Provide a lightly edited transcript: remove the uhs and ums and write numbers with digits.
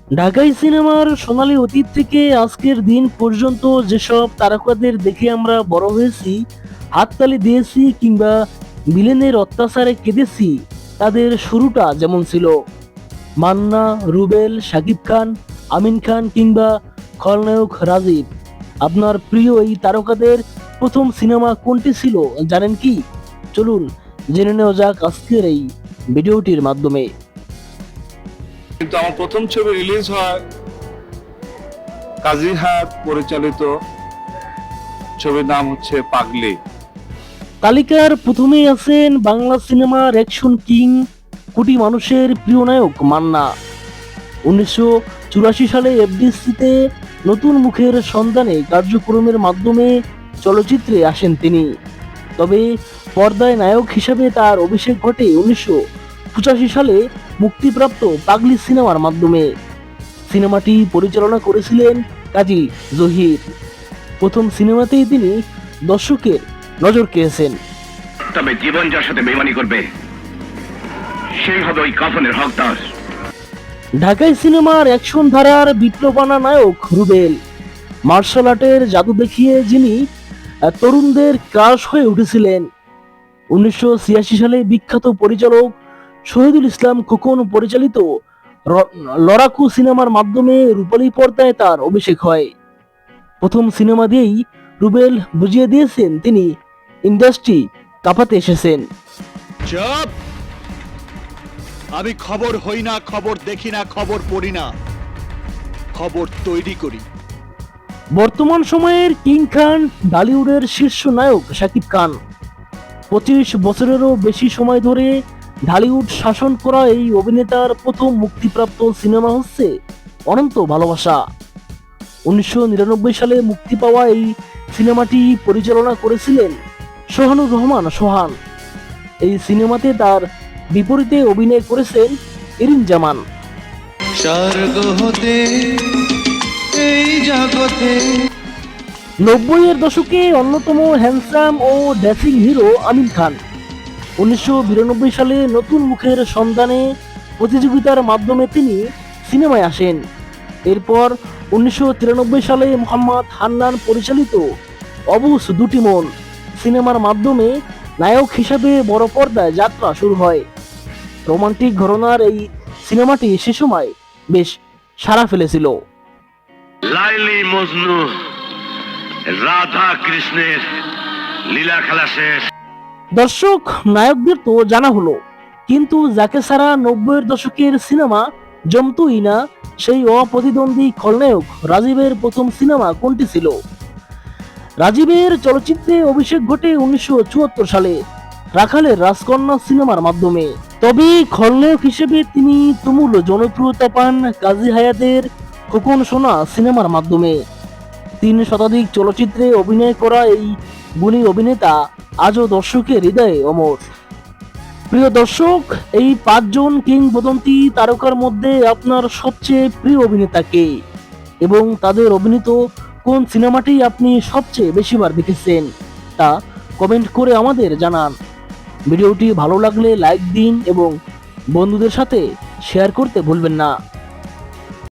ঢাকাই সিনেমার সোনালী অতীত থেকে আজকের দিন পর্যন্ত যেসব তারকাদের দেখে আমরা বড় হয়েছি, হাততালি দিয়েছি কিংবা ভিলেনের অত্যাচারে কেঁদেছি, তাদের শুরুটা যেমন ছিল, মান্না, রুবেল, শাকিব খান, আমিন খান কিংবা খলনায়ক রাজীব, আপনার প্রিয় এই তারকাদের প্রথম সিনেমা কোনটি ছিল জানেন কি? চলুন জেনে নেওয়া যাক আজকের এই ভিডিওটির মাধ্যমে। কিন্তু আমার প্রথম ছবি রিলিজ হয় কাজী হায়াৎ পরিচালিত ছবির নাম হচ্ছে পাগলি। তালিকার প্রথমেই আছেন বাংলা সিনেমার অ্যাকশন কিং, কোটি মানুষের প্রিয় নায়ক মান্না। 1984 সালে এফডিসিতে নতুন মুখের সন্ধানে কার্যক্রমের মাধ্যমে চলচ্চিত্রে আসেন তিনি। তবে পর্দায় নায়ক হিসেবে তার অভিষেক ঘটে 1985 সালে মুক্তিপ্রাপ্ত পাগলি সিনেমার মাধ্যমে। সিনেমাটি পরিচালনা করেছিলেন কাজী জহির। প্রথম সিনেমাতেই তিনি দর্শকের নজর কেড়েছেন। তবে জীবন যার সাথে বেইমানি করবে সেই হবে ওই কাফনের হকদার। ঢাকাই সিনেমার অ্যাকশন ধারার বিপ্লবানা নায়ক রুবেল। মার্শাল আর্টের জাদু দেখিয়ে যিনি তরুণদের ক্রাশ হয়ে উঠেছিলেন। 1986 সালে বিখ্যাত পরিচালক শহীদুল ইসলাম খোকন পরিচালিত লড়াকু সিনেমার মাধ্যমে রূপালী পর্দায় তার অভিষেক হয়। প্রথম সিনেমা দিয়েই রুবেল বুঝিয়ে দিয়েছেন তিনি ইন্ডাস্ট্রি কাঁপাতে এসেছেন। চুপ! আমি খবর হই না, খবর দেখি না, খবর পড়ি না, খবর তৈরি করি। বর্তমান সময়ের কিং খান বলিউডের শীর্ষ নায়ক শাকিব খান। 25 বছরেরও বেশি সময় ধরে ঢালিউড শাসন করা এই অভিনেতার প্রথম মুক্তিপ্রাপ্ত সিনেমা হচ্ছে অনন্ত ভালোবাসা। 1999 সালে মুক্তি পাওয়া এই সিনেমাটি পরিচালনা করেছিলেন সোহানুর রহমান সোহান। এই সিনেমাতে তার বিপরীতে অভিনয় করেছেন এরিন জামান। স্বর্গ হতে এই জগতে 90-এর দশকে অন্যতম হ্যান্ডসাম ও ড্যাসিং হিরো আমিন খান। 1992 সালে নতুন মুখের সন্ধানে প্রতিযোগিতার মাধ্যমে তিনি সিনেমায় আসেন। এরপর 1993 সালে মোহাম্মদ হান্নান পরিচালিত অবুস দুটি মন সিনেমার মাধ্যমে নায়ক হিসাবে বড় পর্দায় যাত্রা শুরু হয়। রোমান্টিক ঘরানার এই সিনেমাটি সে সময় বেশ সাড়া ফেলেছিল। লাইলি মজনু, রাধা কৃষ্ণের লীলা খেলা শেষ। দর্শক, নায়কদের তো জানা হলো, কিন্তু যাকে ছাড়া 90-এর দশকের সিনেমা জমতোই না, সেই অপ্রতিদ্বন্দ্বী খলনায়ক রাজীবের প্রথম সিনেমা কোনটি ছিল? রাজীবের চলচ্চিত্রে অভিষেক ঘটে 1974 সালে রাখালের রাজকন্যা সিনেমার মাধ্যমে। তবে খলনায়ক হিসেবে তিনি তুমুল জনপ্রিয়তা পান কাজী হায়াতের খোকন সোনা সিনেমার মাধ্যমে। 3 শতাধিক চলচ্চিত্রে অভিনয় করা এই গুণী অভিনেতা আজও দর্শকের হৃদয়ে অমর। প্রিয় দর্শক, এই 5 জন কিংবদন্তি তারকার মধ্যে আপনার সবচেয়ে প্রিয় অভিনেতা কে এবং তাদের অভিনীত কোন সিনেমাটি আপনি সবচেয়ে বেশিবার দেখেছেন তা কমেন্ট করে আমাদের জানান। ভিডিওটি ভালো লাগলে লাইক দিন এবং বন্ধুদের সাথে শেয়ার করতে ভুলবেন না।